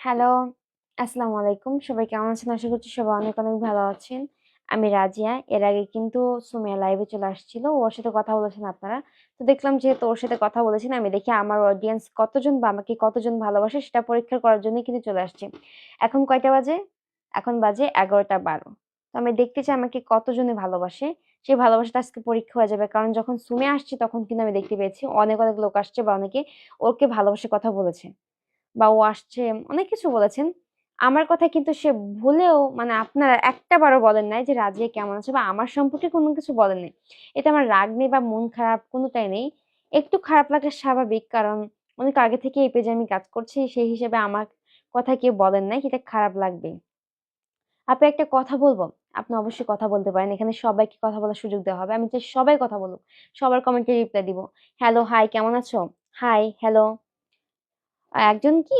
Hello, আসসালামু আলাইকুম। সবাই কেমন আছেন? আশা করছি সবাই অনেক, অনেক ভালো আছেন। আমি রাজিয়া। এর আগে কিন্তু সুমাইয়া লাইভে চলে আসছিল। ওর সাথে কথা বলেছেন আপনারা। তো দেখলাম যেহেতু ওর সাথে কথা বলেছেন, আমি দেখি আমার অডিয়েন্স কতজন বা আমাকে কতজন ভালোবাসে সেটা পরীক্ষা করার জন্যই কিন্তু চলে আসছি। এখন কয়টা বাজে? এখন বাজে ১১টা ১২। তো আমি দেখতে চাই আমাকে কতজনে ভালোবাসে। সেই ভালোবাসাটা আজকে পরীক্ষা হয়ে যাবে। কারণ যখন সুমে আসছে তখন কিন্তু আমি দেখতে পেয়েছি অনেক, অনেক লোক আসছে বা অনেকে ওকে ভালোবাসার কথা বলেছে। বা ও আসছে, অনেক কিছু বলেছেন। আমার কথা কিন্তু সে ভুলেও মানে আপনারা একটা বারও বলেন নাই যে রাজিয়া কেমন আছে বা আমার সম্পর্কে কোনো কিছু বলেন নাই। এতে আমার রাগ নেই বা মন খারাপ কোনটাই নেই। একটু খারাপ লাগা স্বাভাবিক, কারণ অনেক আগে থেকে এই পেজে আমি কাজ করছি। সেই হিসেবে আমার কথা কেউ বলেন নাই, এটা খারাপ লাগবেই। আপু একটা কথা বলব? আপনি অবশ্যই কথা বলতে পারেন। এখানে সবাইকে কথা বলার সুযোগ দেওয়া হবে। আমি চাই সবাই কথা বলুক। সবার কমেন্টে রিপ্লাই দিব। হ্যালো, হাই কেমন আছো? Hi, hello. একজন কি